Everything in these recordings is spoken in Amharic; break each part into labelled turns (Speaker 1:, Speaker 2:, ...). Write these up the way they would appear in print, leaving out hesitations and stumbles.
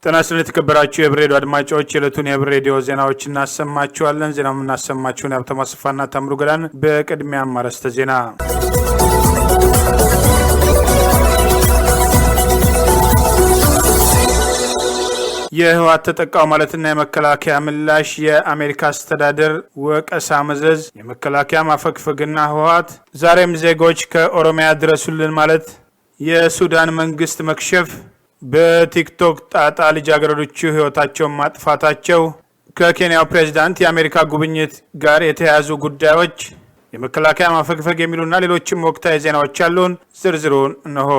Speaker 1: ጤና ይስጥልኝ የተከበራችሁ የብሬዲዮ አድማጮች የዕለቱን የብሬዲዮ ዜናዎች እናሰማችኋለን። ዜናው የምናሰማችሁን ሀብታሙ አስፋና ታምሩ ገዳን። በቅድሚያም አርዕስተ ዜና። የህወሓት ተጠቃው ማለትና የመከላከያ ምላሽ፣ የአሜሪካ አስተዳደር ወቀሳ መዘዝ፣ የመከላከያ ማፈግፈግና ህወሓት ዛሬም ዜጎች ከኦሮሚያ ድረሱልን ማለት፣ የሱዳን መንግስት መክሸፍ፣ በቲክቶክ ጣጣ ልጃገረዶቹ ህይወታቸውን ማጥፋታቸው፣ ከኬንያው ፕሬዝዳንት የአሜሪካ ጉብኝት ጋር የተያያዙ ጉዳዮች፣ የመከላከያ ማፈግፈግ የሚሉና ሌሎችም ወቅታዊ ዜናዎች አሉን። ዝርዝሩን እነሆ።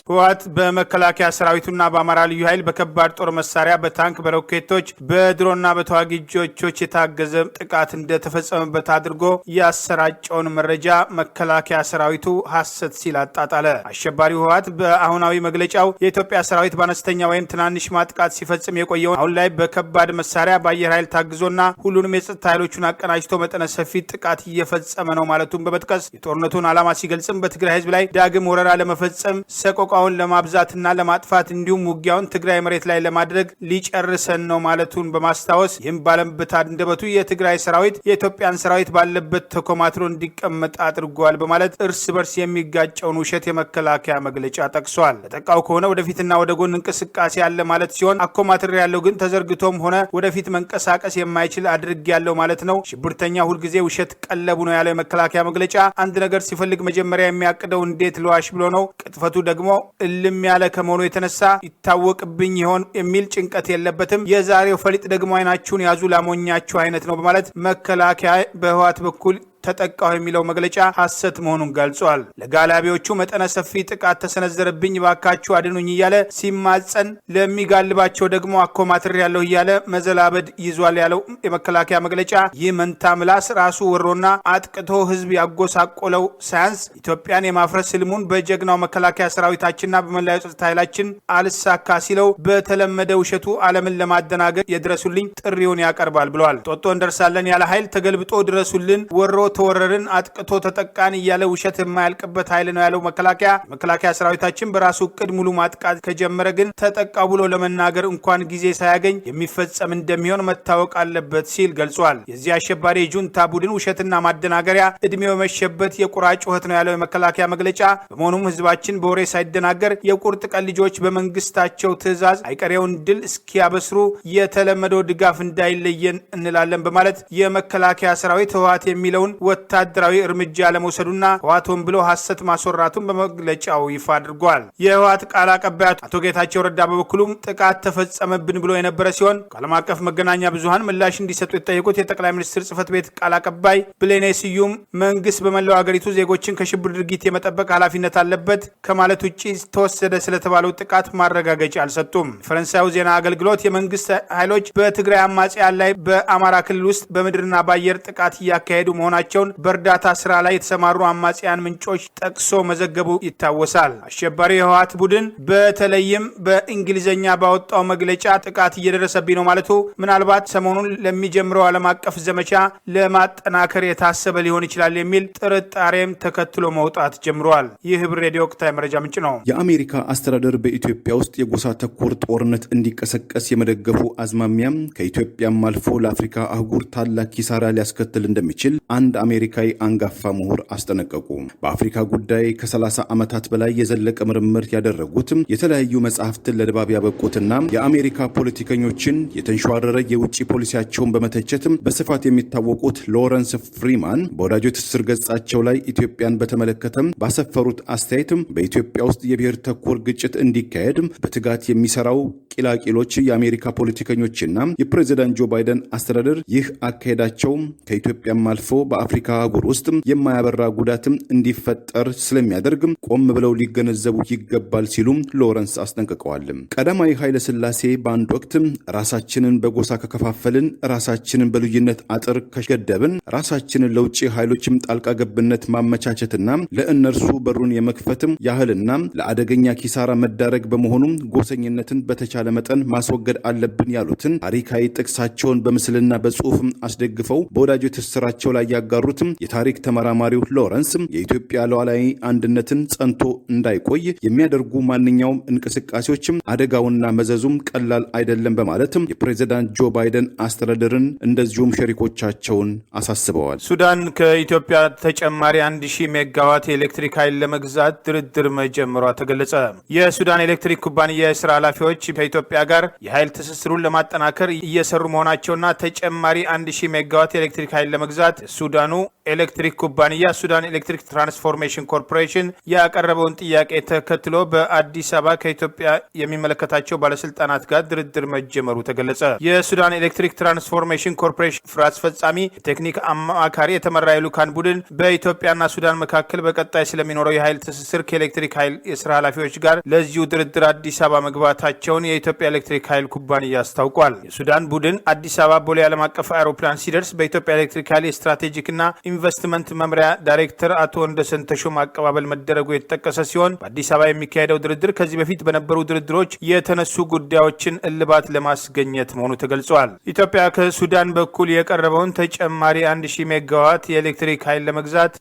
Speaker 1: ህወሓት በመከላከያ ሰራዊቱና በአማራ ልዩ ኃይል በከባድ ጦር መሳሪያ፣ በታንክ፣ በሮኬቶች፣ በድሮና በተዋጊ ጆቾች የታገዘ ጥቃት እንደተፈጸመበት አድርጎ ያሰራጨውን መረጃ መከላከያ ሰራዊቱ ሐሰት ሲል አጣጣለ። አሸባሪው ህወሓት በአሁናዊ መግለጫው የኢትዮጵያ ሰራዊት በአነስተኛ ወይም ትናንሽ ማጥቃት ሲፈጽም የቆየውን አሁን ላይ በከባድ መሳሪያ በአየር ኃይል ታግዞና ሁሉንም የጸጥታ ኃይሎቹን አቀናጅቶ መጠነ ሰፊ ጥቃት እየፈጸመ ነው ማለቱን በመጥቀስ የጦርነቱን ዓላማ ሲገልጽም በትግራይ ህዝብ ላይ ዳግም ወረራ ለመፈጸም ሰቆቃውን ለማብዛትና ለማጥፋት እንዲሁም ውጊያውን ትግራይ መሬት ላይ ለማድረግ ሊጨርሰን ነው ማለቱን በማስታወስ ይህም ባለበት አንደበቱ የትግራይ ሰራዊት የኢትዮጵያን ሰራዊት ባለበት ተኮማትሮ እንዲቀመጥ አድርጓል በማለት እርስ በርስ የሚጋጨውን ውሸት የመከላከያ መግለጫ ጠቅሷል። ተጠቃው ከሆነ ወደፊትና ወደ ጎን እንቅስቃሴ ያለ ማለት ሲሆን አኮማትር ያለው ግን ተዘርግቶም ሆነ ወደፊት መንቀሳቀስ የማይችል አድርግ ያለው ማለት ነው። ሽብርተኛ ሁልጊዜ ውሸት ቀለቡ ነው ያለው የመከላከያ መግለጫ አንድ ነገር ሲፈልግ መጀመሪያ የሚያቅደው እንዴት ልዋሽ ብሎ ነው። ቅጥፈቱ ደግሞ እልም ያለ ከመሆኑ የተነሳ ይታወቅብኝ ይሆን የሚል ጭንቀት የለበትም። የዛሬው ፈሊጥ ደግሞ አይናችሁን ያዙ ላሞኛችሁ አይነት ነው በማለት መከላከያ በህወሓት በኩል ተጠቃው የሚለው መግለጫ ሐሰት መሆኑን ገልጿል። ለጋላቢዎቹ መጠነ ሰፊ ጥቃት ተሰነዘረብኝ ባካችሁ አድኑኝ እያለ ሲማጸን ለሚጋልባቸው ደግሞ አኮማትር ያለው እያለ መዘላበድ ይዟል ያለው የመከላከያ መግለጫ ይህ መንታ ምላስ ራሱ ወሮና አጥቅቶ ህዝብ ያጎሳቆለው ሳያንስ ኢትዮጵያን የማፍረስ ህልሙን በጀግናው መከላከያ ሰራዊታችንና በመላው የጸጥታ ኃይላችን አልሳካ ሲለው በተለመደ ውሸቱ ዓለምን ለማደናገር የድረሱልኝ ጥሪውን ያቀርባል ብለዋል። ጦጦ እንደርሳለን ያለ ኃይል ተገልብጦ ድረሱልን ወሮ ተወረርን አጥቅቶ ተጠቃን እያለ ውሸት የማያልቅበት ኃይል ነው ያለው መከላከያ ሰራዊታችን በራሱ እቅድ ሙሉ ማጥቃት ከጀመረ ግን ተጠቃው ብሎ ለመናገር እንኳን ጊዜ ሳያገኝ የሚፈጸም እንደሚሆን መታወቅ አለበት ሲል ገልጿል። የዚህ አሸባሪ የጁንታ ቡድን ውሸትና ማደናገሪያ እድሜው የመሸበት የቁራ ጩኸት ነው ያለው የመከላከያ መግለጫ። በመሆኑም ህዝባችን በወሬ ሳይደናገር የቁርጥ ቀን ልጆች በመንግስታቸው ትዕዛዝ አይቀሬውን ድል እስኪያበስሩ የተለመደው ድጋፍ እንዳይለየን እንላለን በማለት የመከላከያ ሰራዊት ህወሓት የሚለውን ወታደራዊ እርምጃ ለመውሰዱና ህወሓቱን ብሎ ሐሰት ማስወራቱን በመግለጫው ይፋ አድርጓል። የህወሓት ቃል አቀባይ አቶ ጌታቸው ረዳ በበኩሉም ጥቃት ተፈጸመብን ብሎ የነበረ ሲሆን ከዓለም አቀፍ መገናኛ ብዙሃን ምላሽ እንዲሰጡ የተጠየቁት የጠቅላይ ሚኒስትር ጽህፈት ቤት ቃል አቀባይ ብሌኔ ስዩም መንግስት በመላው ሀገሪቱ ዜጎችን ከሽብር ድርጊት የመጠበቅ ኃላፊነት አለበት ከማለት ውጭ ተወሰደ ስለተባለው ጥቃት ማረጋገጫ አልሰጡም። የፈረንሳዩ ዜና አገልግሎት የመንግስት ኃይሎች በትግራይ አማጽያን ላይ በአማራ ክልል ውስጥ በምድርና በአየር ጥቃት እያካሄዱ መሆናቸው በእርዳታ ስራ ላይ የተሰማሩ አማጽያን ምንጮች ጠቅሶ መዘገቡ ይታወሳል። አሸባሪው የህወሓት ቡድን በተለይም በእንግሊዝኛ ባወጣው መግለጫ ጥቃት እየደረሰብኝ ነው ማለቱ ምናልባት ሰሞኑን ለሚጀምረው ዓለም አቀፍ ዘመቻ ለማጠናከር የታሰበ ሊሆን ይችላል የሚል ጥርጣሬም ተከትሎ መውጣት ጀምሯል። ይህ ህብር ሬዲዮ ወቅታዊ መረጃ ምንጭ ነው።
Speaker 2: የአሜሪካ አስተዳደር በኢትዮጵያ ውስጥ የጎሳ ተኮር ጦርነት እንዲቀሰቀስ የመደገፉ አዝማሚያም ከኢትዮጵያም አልፎ ለአፍሪካ አህጉር ታላቅ ኪሳራ ሊያስከትል እንደሚችል አንድ አሜሪካዊ አንጋፋ ምሁር አስጠነቀቁ። በአፍሪካ ጉዳይ ከ30 ዓመታት በላይ የዘለቀ ምርምር ያደረጉትም የተለያዩ መጽሐፍትን ለንባብ ያበቁትና የአሜሪካ ፖለቲከኞችን የተንሸዋረረ የውጭ ፖሊሲያቸውን በመተቸትም በስፋት የሚታወቁት ሎረንስ ፍሪማን በወዳጆ ትስስር ገጻቸው ላይ ኢትዮጵያን በተመለከተም ባሰፈሩት አስተያየትም በኢትዮጵያ ውስጥ የብሔር ተኮር ግጭት እንዲካሄድ በትጋት የሚሰራው ቂላቂሎች የአሜሪካ ፖለቲከኞችና የፕሬዚዳንት ጆ ባይደን አስተዳደር ይህ አካሄዳቸው ከኢትዮጵያም አልፎ በአፍሪካ አህጉር ውስጥ የማያበራ ጉዳትም እንዲፈጠር ስለሚያደርግ ቆም ብለው ሊገነዘቡ ይገባል ሲሉም ሎረንስ አስጠንቅቀዋል። ቀዳማዊ ኃይለ ሥላሴ በአንድ ወቅት ራሳችንን በጎሳ ከከፋፈልን፣ ራሳችንን በልዩነት አጥር ከገደብን፣ ራሳችንን ለውጭ ኃይሎችም ጣልቃ ገብነት ማመቻቸትና ለእነርሱ በሩን የመክፈትም ያህልና ለአደገኛ ኪሳራ መዳረግ በመሆኑ ጎሰኝነትን በተቻለ መጠን ማስወገድ አለብን ያሉትን ታሪካዊ ጥቅሳቸውን በምስልና በጽሑፍ አስደግፈው በወዳጆ ትስስራቸው ላይ ያጋሩ ያጋሩትም የታሪክ ተመራማሪው ሎረንስ የኢትዮጵያ ሉዓላዊ አንድነትን ጸንቶ እንዳይቆይ የሚያደርጉ ማንኛውም እንቅስቃሴዎችም አደጋውና መዘዙም ቀላል አይደለም በማለትም የፕሬዝዳንት ጆ ባይደን አስተዳደርን እንደዚሁም ሸሪኮቻቸውን አሳስበዋል።
Speaker 1: ሱዳን ከኢትዮጵያ ተጨማሪ 1000 ሜጋዋት የኤሌክትሪክ ኃይል ለመግዛት ድርድር መጀመሯ ተገለጸ። የሱዳን ኤሌክትሪክ ኩባንያ የስራ ኃላፊዎች ከኢትዮጵያ ጋር የኃይል ትስስሩን ለማጠናከር እየሰሩ መሆናቸውና ተጨማሪ 1000 ሜጋዋት የኤሌክትሪክ ኃይል ለመግዛት ሱዳኑ ኤሌክትሪክ ኩባንያ ሱዳን ኤሌክትሪክ ትራንስፎርሜሽን ኮርፖሬሽን ያቀረበውን ጥያቄ ተከትሎ በአዲስ አበባ ከኢትዮጵያ የሚመለከታቸው ባለስልጣናት ጋር ድርድር መጀመሩ ተገለጸ። የሱዳን ኤሌክትሪክ ትራንስፎርሜሽን ኮርፖሬሽን ስራ አስፈጻሚ ቴክኒክ አማካሪ የተመራ የልዑካን ቡድን በኢትዮጵያና ሱዳን መካከል በቀጣይ ስለሚኖረው የኃይል ትስስር ከኤሌክትሪክ ኃይል የስራ ኃላፊዎች ጋር ለዚሁ ድርድር አዲስ አበባ መግባታቸውን የኢትዮጵያ ኤሌክትሪክ ኃይል ኩባንያ አስታውቋል። የሱዳን ቡድን አዲስ አበባ ቦሌ ዓለም አቀፍ አውሮፕላን ሲደርስ በኢትዮጵያ ኤሌክትሪክ ኃይል የስትራቴጂክና ኢንቨስትመንት መምሪያ ዳይሬክተር አቶ ወንደሰን ተሾም አቀባበል መደረጉ የተጠቀሰ ሲሆን በአዲስ አበባ የሚካሄደው ድርድር ከዚህ በፊት በነበሩ ድርድሮች የተነሱ ጉዳዮችን እልባት ለማስገኘት መሆኑ ተገልጿል። ኢትዮጵያ ከሱዳን በኩል የቀረበውን ተጨማሪ 1000 ሜጋዋት የኤሌክትሪክ ኃይል ለመግዛት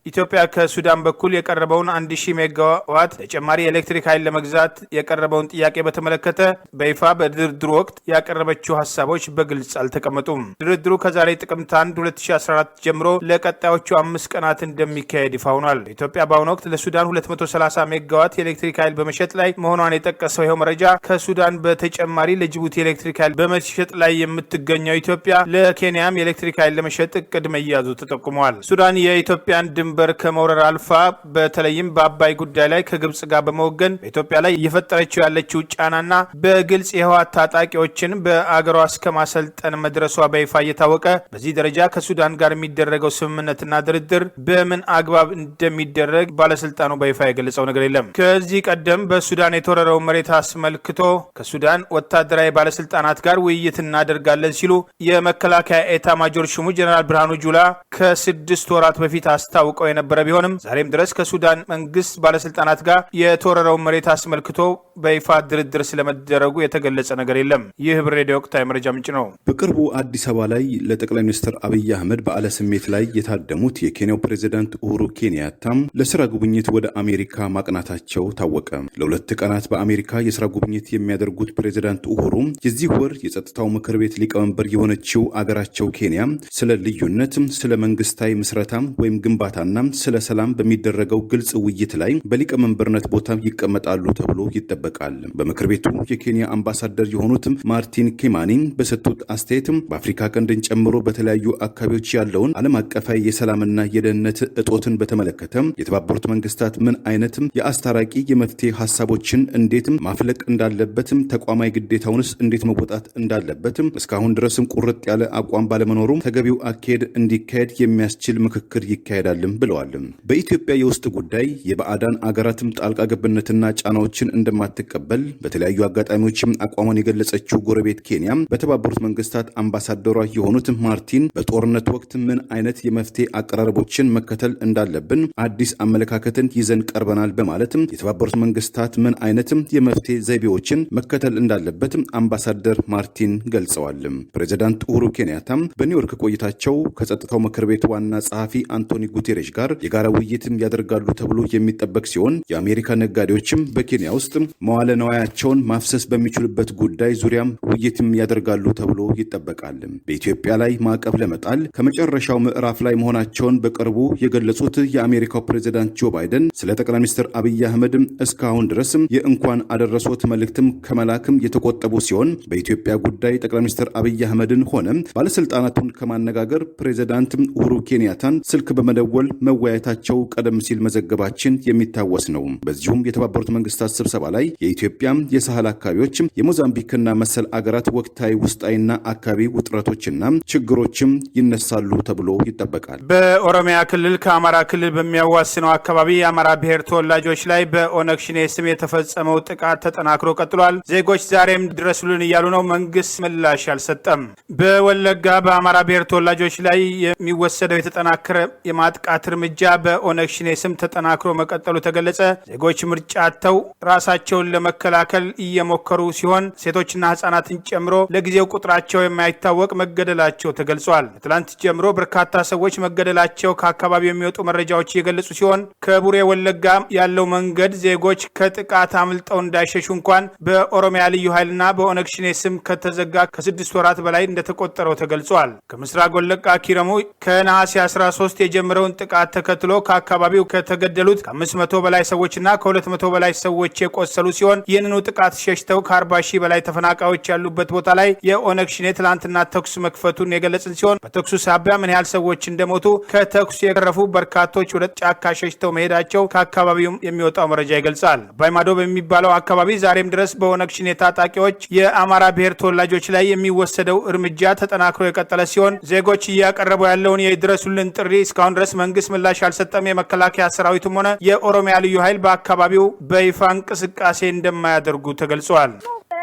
Speaker 1: የቀረበውን 1000 ሜጋዋት ተጨማሪ የኤሌክትሪክ ኃይል ለመግዛት የቀረበውን ጥያቄ በተመለከተ በይፋ በድርድሩ ወቅት ያቀረበችው ሀሳቦች በግልጽ አልተቀመጡም። ድርድሩ ከዛሬ ጥቅምት 1 2014 ጀምሮ ለቀጣዮቹ 5 ቀናት እንደሚካሄድ ይፋ ሆኗል። ኢትዮጵያ በአሁኑ ወቅት ለሱዳን 230 ሜጋዋት የኤሌክትሪክ ኃይል በመሸጥ ላይ መሆኗን የጠቀሰው ይኸው መረጃ ከሱዳን በተጨማሪ ለጅቡቲ ኤሌክትሪክ ኃይል በመሸጥ ላይ የምትገኘው ኢትዮጵያ ለኬንያም የኤሌክትሪክ ኃይል ለመሸጥ እቅድ መያዙ ተጠቁሟል። ሱዳን የኢትዮጵያን ድንበር ከመውረር አልፋ በተለይም በአባይ ጉዳይ ላይ ከግብጽ ጋር በመወገን በኢትዮጵያ ላይ እየፈጠረችው ያለችው ጫናና በግልጽ የህወሓት ታጣቂዎችን በአገሯ እስከ ማሰልጠን መድረሷ በይፋ እየታወቀ በዚህ ደረጃ ከሱዳን ጋር የሚደረገው ስምምነትና ድርድር በምን አግባብ እንደሚደረግ ባለስልጣኑ በይፋ የገለጸው ነገር የለም። ከዚህ ቀደም በሱዳን የተወረረው መሬት አስመልክቶ ከሱዳን ወታደራዊ ባለስልጣናት ጋር ውይይት እናደርጋለን ሲሉ የመከላከያ ኤታ ማጆር ሹሙ ጀነራል ብርሃኑ ጁላ ከ6 ወራት በፊት አስታውቀው የነበረ ቢሆንም ዛሬም ድረስ ከሱዳን መንግስት ባለስልጣናት ጋር የተወረረውን መሬት አስመልክቶ በይፋ ድርድር ስለመደረጉ የተገለጸ ነገር የለም። ይህ ህብር ሬዲዮ ወቅታዊ መረጃ ምንጭ ነው።
Speaker 2: በቅርቡ አዲስ አበባ ላይ ለጠቅላይ ሚኒስትር አብይ አህመድ በዓለ ስሜት ላይ የታደሙት የኬንያው ፕሬዝዳንት ኡሁሩ ኬንያታም ለስራ ጉብኝት ወደ አሜሪካ ማቅናታቸው ታወቀ። ለ2 ቀናት በአሜሪካ የስራ ጉብኝት የሚያደርጉት ፕሬዝዳንት ኡሁሩ የዚህ ወር የጸጥታው ምክር ቤት ሊቀመንበር የሆነችው አገራቸው ኬንያ ስለ ልዩነት፣ ስለ መንግስታዊ ምስረታ ወይም ግንባታና ስለ ሰላም በሚደረገው ግልጽ ውይይት ላይ በሊቀመንበርነት ቦታ ይቀመጣሉ ተብሎ ይጠበቃል። በምክር ቤቱ የኬንያ አምባሳደር የሆኑት ማርቲን ኪማኒ በሰጡት አስተያየት በአፍሪካ ቀንድን ጨምሮ በተለያዩ አካባቢዎች ያለውን ዓለም አቀፋዊ የሰላምና የደህንነት እጦትን በተመለከተ የተባበሩት መንግስታት ምን አይነት የአስታራቂ የመፍትሄ ሀሳቦችን እንዴት ማፍለቅ እንዳለበትም ተቋማዊ ግዴታውንስ እንዴት መወጣት እንዳለበትም እስካሁን ድረስም ቁርጥ ያለ አቋም ባለመኖሩ ተገቢው አካሄድ እንዲካሄድ የሚያስችል ምክክር ይካሄዳልም ብለዋል። በኢትዮጵያ የውስጥ ጉዳይ የባዕዳን አገራትም ጣልቃ ገብነትና ጫናዎችን እንደማትቀበል በተለያዩ አጋጣሚዎችም አቋሟን የገለጸችው ጎረቤት ኬንያ በተባበሩት መንግስታት አምባሳደሯ የሆኑት ማርቲን በጦርነት ወቅት ምን አይነት የመፍትሄ አቀራረቦችን መከተል እንዳለብን አዲስ አመለካከትን ይዘን ቀርበናል በማለትም የተባበሩት መንግስታት ምን አይነትም የመፍትሄ ዘይቤዎችን መከተል እንዳለበት አምባሳደር ማርቲን ገልጸዋል። ፕሬዚዳንት ኡሁሩ ኬንያታም በኒውዮርክ ቆይታቸው ከጸጥታው ምክር ቤት ዋና ጸሐፊ አንቶኒ ጉቴሬሽ ጋር የጋራ ውይይትም ያደርጋሉ ተብሎ የሚጠበቅ ሲሆን የአሜሪካ ነጋዴዎችም በኬንያ ውስጥ መዋለ ነዋያቸውን ማፍሰስ በሚችሉበት ጉዳይ ዙሪያም ውይይትም ያደርጋሉ ተብሎ ይጠበቃል። በኢትዮጵያ ላይ ማዕቀብ ለመጣል ከመጨረሻው ምዕራፍ ላይ መሆናቸውን በቅርቡ የገለጹት የአሜሪካው ፕሬዝዳንት ጆ ባይደን ስለ ጠቅላይ ሚኒስትር አብይ አህመድ እስካሁን ድረስም የእንኳን አደረሶት መልእክትም ከመላክም የተቆጠቡ ሲሆን በኢትዮጵያ ጉዳይ ጠቅላይ ሚኒስትር አብይ አህመድን ሆነ ባለስልጣናቱን ከማነጋገር ፕሬዝዳንት ኡሁሩ ኬንያታን ስልክ በመደወል መወያየታቸው ቀደም ሲል መዘገባችን የሚታወስ ነው። በዚሁም የተባበሩት መንግስታት ስብሰባ ላይ የኢትዮጵያ የሳህል አካባቢዎች የሞዛምቢክና መሰል አገራት ወቅታዊ ውስጣዊና አካባቢ ውጥረቶችና ችግሮችም ይነሳሉ ተብሎ ይጠበቃል።
Speaker 1: በኦሮሚያ ክልል ከአማራ ክልል በሚያዋስነው አካባቢ የአማራ ብሔር ተወላጆች ላይ በኦነግ ሸኔ ስም የተፈጸመው ጥቃት ተጠናክሮ ቀጥሏል። ዜጎች ዛሬም ድረሱልን እያሉ ነው። መንግስት ምላሽ አልሰጠም። በወለጋ በአማራ ብሔር ተወላጆች ላይ የሚወሰደው የተጠናከረ የማጥቃት እርምጃ በኦነግ ሸኔ ስም ተጠናክሮ መቀጠሉ ተገለጸ። ዜጎች ምርጫ አጥተው ራሳቸውን ለመከላከል እየሞከሩ ሲሆን ሴቶችና ህጻናትን ጨምሮ ለጊዜው ቁጥራቸው የማይታወቅ መገደላቸው ተገልጿል። ትላንት ጀምሮ በርካታ ሰዎች መገደላቸው ከአካባቢው የሚወጡ መረጃዎች እየገለጹ ሲሆን ከቡሬ ወለጋ ያለው መንገድ ዜጎች ከጥቃት አምልጠው እንዳይሸሹ እንኳን በኦሮሚያ ልዩ ኃይልና በኦነግ ሸኔ ስም ከተዘጋ ከ6 ወራት በላይ እንደተቆጠረው ተገልጿል። ከምስራቅ ወለጋ ኪረሙ ከነሐሴ 13 የጀመረውን ጥቃት ተከትሎ ከአካባቢው ከተገደሉት ከ500 በላይ ሰዎችና ከ200 በላይ ሰዎች የቆሰሉ ሲሆን ይህንኑ ጥቃት ሸሽተው ከ40 ሺህ በላይ ተፈናቃዮች ያሉበት ቦታ ላይ የኦነግ ሸኔ ትላንትና ተኩስ መክፈቱን የገለጽን ሲሆን በተኩሱ ሳቢያ ምን ያህል ሰዎች እንደሞቱ ከተኩስ የተረፉ በርካቶች ወደ ጫካ ሸሽተው መሄዳቸው ከአካባቢው የሚወጣው መረጃ ይገልጻል። አባይ ማዶ በሚባለው አካባቢ ዛሬም ድረስ በኦነግ ሸኔ ታጣቂዎች የአማራ ብሔር ተወላጆች ላይ የሚወሰደው እርምጃ ተጠናክሮ የቀጠለ ሲሆን ዜጎች እያቀረቡ ያለውን የድረሱልን ጥሪ እስካሁን ድረስ መንግስት ምላሽ አልሰጠም። የመከላከያ ሰራዊቱም ሆነ የኦሮሚያ ልዩ ኃይል በአካባቢው በይፋ እንቅስቃሴ እንደማያደርጉ ተገልጿል።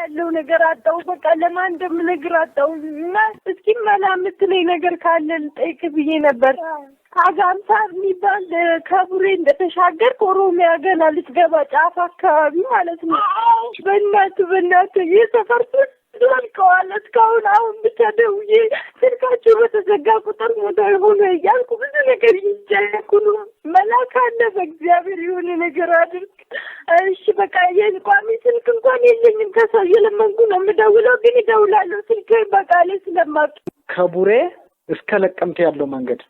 Speaker 3: ያለው ነገር አጣው። በቃ ለማን እንደምነግር አጣው እና እስኪ መላ የምትለኝ ነገር ካለ ልጠይቅ ብዬ ነበር። አጋምሳ የሚባል ከቡሬ እንደተሻገር ኦሮሚያ ገና ልትገባ ጫፍ አካባቢ ማለት ነው። በእናት የሰፈርቶች ዘልቀዋል። እስካሁን አሁን ብቻ ደውዬ ስልካቸው በተዘጋ ቁጥር ሞተር ሆኖ እያልኩ ብዙ ነገር ይጃልኩ ነው። መላክ አለ በእግዚአብሔር የሆነ ነገር አድርግ። እሺ በቃ የቋሚ ስልክ እንኳን የለኝም። ከሰው የለመንኩ ነው የምደውለው፣ ግን እደውላለሁ ስልክ በቃ ላይ ስለማጡ።
Speaker 4: ከቡሬ እስከ ለቀምት ያለው መንገድ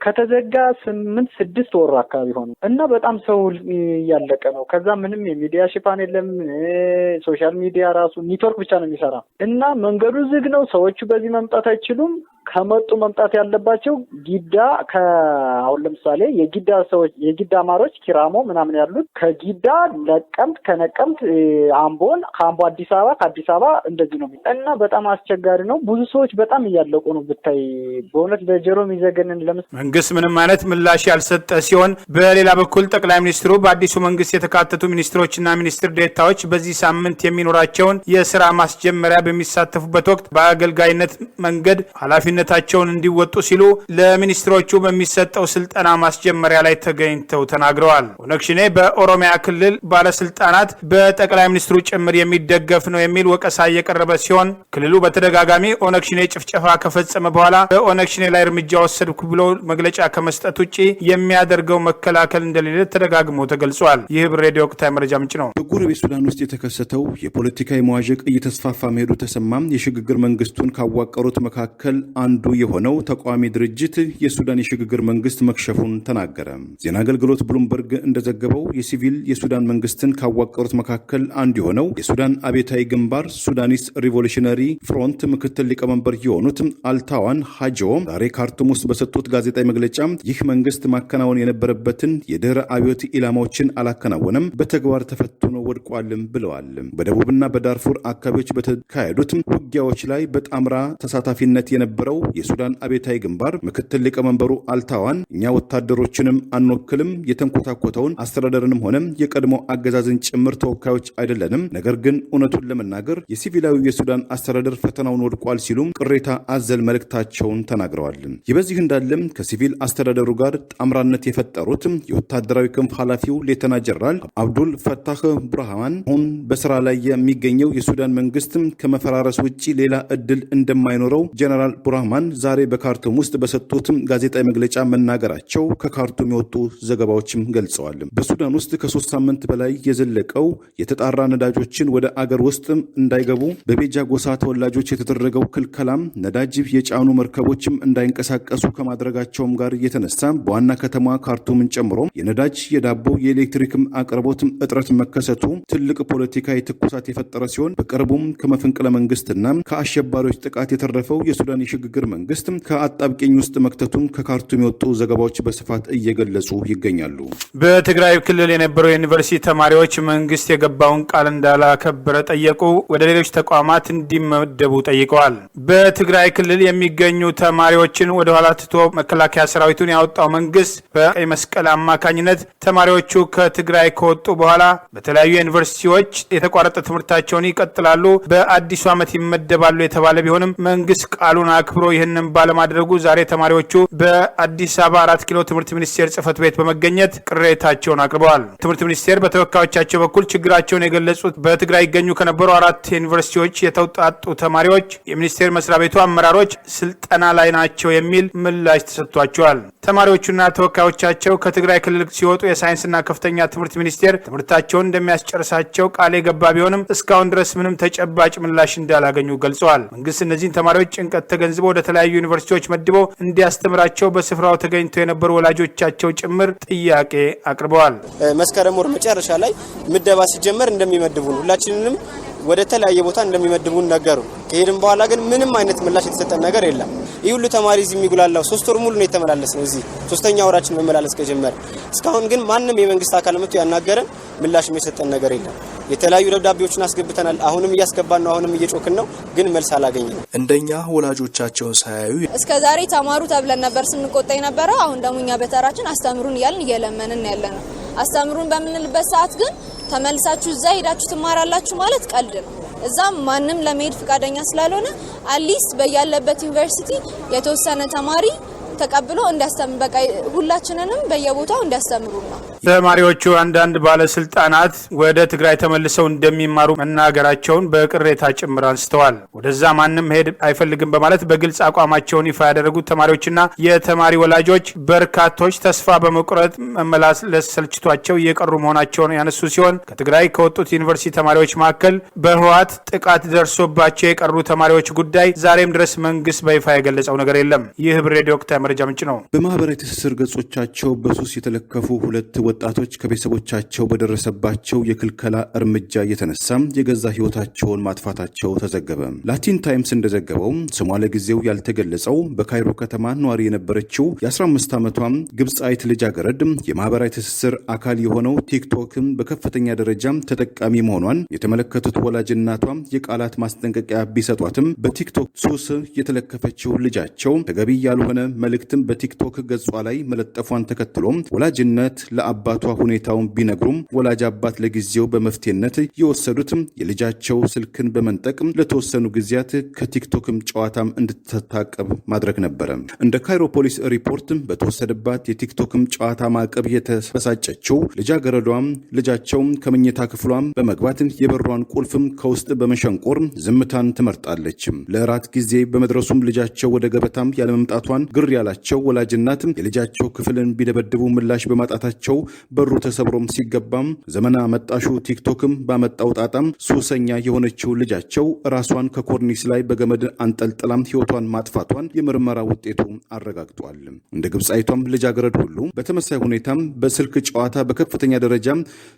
Speaker 4: ከተዘጋ 8-6 ወር አካባቢ ሆነ እና በጣም ሰው እያለቀ ነው። ከዛ ምንም የሚዲያ ሽፋን የለም። ሶሻል ሚዲያ ራሱ ኔትወርክ ብቻ ነው የሚሰራ እና መንገዱ ዝግ ነው። ሰዎቹ በዚህ መምጣት አይችሉም። ከመጡ መምጣት ያለባቸው ጊዳ አሁን ለምሳሌ የጊዳ ሰዎች የጊዳ አማሮች ኪራሞ ምናምን ያሉት ከጊዳ ለቀምት፣ ከነቀምት አምቦን፣ ከአምቦ አዲስ አበባ፣ ከአዲስ አበባ እንደዚህ ነው እና በጣም አስቸጋሪ ነው። ብዙ ሰዎች በጣም እያለቁ ነው። ብታይ በእውነት ለጀሮ የሚዘገንን
Speaker 1: መንግስት ምንም አይነት ምላሽ ያልሰጠ ሲሆን በሌላ በኩል ጠቅላይ ሚኒስትሩ በአዲሱ መንግስት የተካተቱ ሚኒስትሮችና ሚኒስትር ዴታዎች በዚህ ሳምንት የሚኖራቸውን የስራ ማስጀመሪያ በሚሳተፉበት ወቅት በአገልጋይነት መንገድ ኃላፊነታቸውን እንዲወጡ ሲሉ ለሚኒስትሮቹ በሚሰጠው ስልጠና ማስጀመሪያ ላይ ተገኝተው ተናግረዋል። ኦነግ ሸኔ በኦሮሚያ ክልል ባለስልጣናት በጠቅላይ ሚኒስትሩ ጭምር የሚደገፍ ነው የሚል ወቀሳ እየቀረበ ሲሆን ክልሉ በተደጋጋሚ ኦነግ ሸኔ ጭፍጨፋ ከፈጸመ በኋላ በኦነግ ሸኔ ላይ እርምጃ ወሰድኩ ብሎ መግለጫ ከመስጠት ውጪ የሚያደርገው መከላከል እንደሌለ ተደጋግሞ ተገልጿል። ይህ ብር ሬዲዮ ወቅታዊ መረጃ ምንጭ ነው።
Speaker 2: በጎረቤት ሱዳን ውስጥ የተከሰተው የፖለቲካዊ መዋዠቅ እየተስፋፋ መሄዱ ተሰማም። የሽግግር መንግስቱን ካዋቀሩት መካከል አንዱ የሆነው ተቃዋሚ ድርጅት የሱዳን የሽግግር መንግስት መክሸፉን ተናገረ። ዜና አገልግሎት ብሉምበርግ እንደዘገበው የሲቪል የሱዳን መንግስትን ካዋቀሩት መካከል አንዱ የሆነው የሱዳን አብዮታዊ ግንባር ሱዳኒስ ሪቮሉሽነሪ ፍሮንት ምክትል ሊቀመንበር የሆኑት አልታዋን ሃጆ ዛሬ ካርቱም ውስጥ በሰጡት ጋዜጣዊ መግለጫ ይህ መንግስት ማከናወን የነበረበትን የድህረ አብዮት ኢላማዎችን አላከናወነም፣ በተግባር ተፈትኖ ወድቋልም ብለዋል። በደቡብና በዳርፉር አካባቢዎች በተካሄዱት ውጊያዎች ላይ በጣምራ ተሳታፊነት የነበረው የሱዳን አብዮታዊ ግንባር ምክትል ሊቀመንበሩ አልታዋን እኛ ወታደሮችንም አንወክልም፣ የተንኮታኮተውን አስተዳደርንም ሆነ የቀድሞ አገዛዝን ጭምር ተወካዮች አይደለንም፣ ነገር ግን እውነቱን ለመናገር የሲቪላዊ የሱዳን አስተዳደር ፈተናውን ወድቋል ሲሉም ቅሬታ አዘል መልእክታቸውን ተናግረዋል። ይህ በዚህ እንዳለም ከሲቪል አስተዳደሩ ጋር ጣምራነት የፈጠሩት የወታደራዊ ክንፍ ኃላፊው ሌተና ጀነራል አብዱል ፈታህ ቡርሃን አሁን በስራ ላይ የሚገኘው የሱዳን መንግስት ከመፈራረስ ውጭ ሌላ እድል እንደማይኖረው ጀነራል ቡርሃን ዛሬ በካርቱም ውስጥ በሰጡት ጋዜጣዊ መግለጫ መናገራቸው ከካርቱም የወጡ ዘገባዎችም ገልጸዋል። በሱዳን ውስጥ ከ3 ሳምንት በላይ የዘለቀው የተጣራ ነዳጆችን ወደ አገር ውስጥ እንዳይገቡ በቤጃ ጎሳ ተወላጆች የተደረገው ክልከላም ነዳጅ የጫኑ መርከቦችም እንዳይንቀሳቀሱ ከማድረጋቸውም ጋር የተነሳ በዋና ከተማ ካርቱምን ጨምሮ የነዳጅ፣ የዳቦ፣ የኤሌክትሪክም አቅርቦት እጥረት መከሰቱ ትልቅ ፖለቲካዊ ትኩሳት የፈጠረ ሲሆን በቅርቡም ከመፈንቅለ መንግስትና ከአሸባሪዎች ጥቃት የተረፈው የሱዳን የሽግግር መንግስት ከአጣብቂኝ ውስጥ መክተቱን ከካርቱም የወጡ ዘገባዎች በስፋት እየገለጹ ይገኛሉ።
Speaker 1: በትግራይ ክልል የነበሩ የዩኒቨርሲቲ ተማሪዎች መንግስት የገባውን ቃል እንዳላከበረ ጠየቁ። ወደ ሌሎች ተቋማት እንዲመደቡ ጠይቀዋል። በትግራይ ክልል የሚገኙ ተማሪዎችን ወደ ኋላ ትቶ መከላከያ ሰራዊቱን ያወጣው መንግስት በቀይ መስቀል አማካኝነት ተማሪዎቹ ከትግራይ ከወጡ በኋላ በተለያዩ ዩኒቨርሲቲዎች የተቋረጠ ትምህርታቸውን ይቀጥላሉ፣ በአዲሱ ዓመት ይመደባሉ የተባለ ቢሆንም መንግስት ቃሉን አክብሮ ይህንን ባለማድረጉ ዛሬ ተማሪዎቹ በአዲስ አበባ 4 ኪሎ ትምህርት ሚኒስቴር ጽህፈት ቤት በመገኘት ቅሬታቸውን አቅርበዋል። ትምህርት ሚኒስቴር በተወካዮቻቸው በኩል ችግራቸውን የገለጹት በትግራይ ይገኙ ከነበሩ 4 ዩኒቨርሲቲዎች የተውጣጡ ተማሪዎች የሚኒስቴር መስሪያ ቤቱ አመራሮች ስልጠና ላይ ናቸው የሚል ምላሽ ተሰጥቷቸዋል። ተማሪዎቹና ተወካዮቻቸው ከትግራይ ክልል ሲወጡ የሳይንስና ከፍተኛ ትምህርት ሚኒስቴር ትምህርታቸውን እንደሚያስጨርሳቸው ቃል የገባ ቢሆንም እስካሁን ድረስ ምንም ተጨባጭ ምላሽ እንዳላገኙ ገልጸዋል። መንግስት እነዚህን ተማሪዎች ጭንቀት ተገንዝቦ ወደ ተለያዩ ዩኒቨርሲቲዎች መድቦ እንዲያስተምራቸው በስፍራው ተገኝተው የነበሩ ወላጆቻቸው ጭምር ጥያቄ አቅርበዋል።
Speaker 5: መስከረም ወር መጨረሻ ላይ ምደባ ሲጀመር እንደሚመድቡን ሁላችንንም ወደ ተለያየ ቦታ እንደሚመድቡን ነገሩ። ከሄድን በኋላ ግን ምንም አይነት ምላሽ የተሰጠን ነገር የለም። ይህ ሁሉ ተማሪ እዚህ የሚጉላላው 3 ወር ሙሉ ነው የተመላለስ ነው። እዚህ 3ኛ ወራችን መመላለስ ከጀመረ እስካሁን ግን ማንም የመንግስት አካል መጥቶ ያናገረን ምላሽ የሰጠን ነገር የለም። የተለያዩ ደብዳቤዎችን አስገብተናል። አሁንም እያስገባን ነው። አሁንም እየጮክን ነው፣ ግን መልስ አላገኘንም።
Speaker 6: እንደኛ ወላጆቻቸውን ሳያዩ
Speaker 7: እስከዛሬ ተማሩ ተብለን ነበር ስንቆጣ የነበረው። አሁን ደግሞ እኛ በተራችን አስተምሩን እያልን እየለመንን ያለነው። አስተምሩን በምንልበት ሰዓት ግን ተመልሳችሁ እዛ ሄዳችሁ ትማራላችሁ ማለት ቀልድ ነው። እዛም ማንም ለመሄድ ፈቃደኛ ስላልሆነ አትሊስት በያለበት ዩኒቨርሲቲ የተወሰነ ተማሪ ተቀብሎ እንዲያስተምር በቃ ሁላችንንም በየቦታው እንዲያስተምሩ ነው።
Speaker 1: ተማሪዎቹ አንዳንድ ባለስልጣናት ወደ ትግራይ ተመልሰው እንደሚማሩ መናገራቸውን በቅሬታ ጭምር አንስተዋል። ወደዛ ማንም ሄድ አይፈልግም በማለት በግልጽ አቋማቸውን ይፋ ያደረጉት ተማሪዎችና የተማሪ ወላጆች በርካቶች ተስፋ በመቁረጥ መመላለስ ሰልችቷቸው እየቀሩ መሆናቸውን ያነሱ ሲሆን ከትግራይ ከወጡት ዩኒቨርሲቲ ተማሪዎች መካከል በህወሓት ጥቃት ደርሶባቸው የቀሩ ተማሪዎች ጉዳይ ዛሬም ድረስ መንግስት በይፋ የገለጸው ነገር የለም። ይህ ህብር ሬዲዮ ወቅታዊ መረጃ ምንጭ ነው።
Speaker 2: በማህበራዊ ትስስር ገጾቻቸው በሱስ የተለከፉ 2 ወጣቶች ከቤተሰቦቻቸው በደረሰባቸው የክልከላ እርምጃ የተነሳ የገዛ ህይወታቸውን ማጥፋታቸው ተዘገበ። ላቲን ታይምስ እንደዘገበው ስሟ ለጊዜው ያልተገለጸው በካይሮ ከተማ ነዋሪ የነበረችው የ15 ዓመቷ ግብጻዊት ልጃገረድ የማህበራዊ ትስስር አካል የሆነው ቲክቶክን በከፍተኛ ደረጃ ተጠቃሚ መሆኗን የተመለከቱት ወላጅ እናቷ የቃላት ማስጠንቀቂያ ቢሰጧትም በቲክቶክ ሱስ የተለከፈችው ልጃቸው ተገቢ ያልሆነ መልእክትን በቲክቶክ ገጿ ላይ መለጠፏን ተከትሎ ወላጅነት ለአባቷ ሁኔታውን ቢነግሩም ወላጅ አባት ለጊዜው በመፍትሄነት የወሰዱት የልጃቸው ስልክን በመንጠቅ ለተወሰኑ ጊዜያት ከቲክቶክም ጨዋታም እንድትታቀብ ማድረግ ነበረ። እንደ ካይሮ ፖሊስ ሪፖርት በተወሰደባት የቲክቶክም ጨዋታ ማዕቀብ የተበሳጨችው ልጃገረዷም ልጃቸው ከመኝታ ክፍሏም በመግባት የበሯን ቁልፍም ከውስጥ በመሸንቆር ዝምታን ትመርጣለች። ለእራት ጊዜ በመድረሱም ልጃቸው ወደ ገበታም ያለመምጣቷን ግር ያላቸው ወላጅናት የልጃቸው ክፍልን ቢደበድቡ ምላሽ በማጣታቸው በሩ ተሰብሮም ሲገባም ዘመና መጣሹ ቲክቶክም ባመጣው ጣጣም ሱሰኛ የሆነችው ልጃቸው ራሷን ከኮርኒስ ላይ በገመድ አንጠልጥላም ህይወቷን ማጥፋቷን የምርመራ ውጤቱ አረጋግጧል። እንደ ግብጻይቷም ልጃገረድ ሁሉ በተመሳሳይ ሁኔታም በስልክ ጨዋታ በከፍተኛ ደረጃ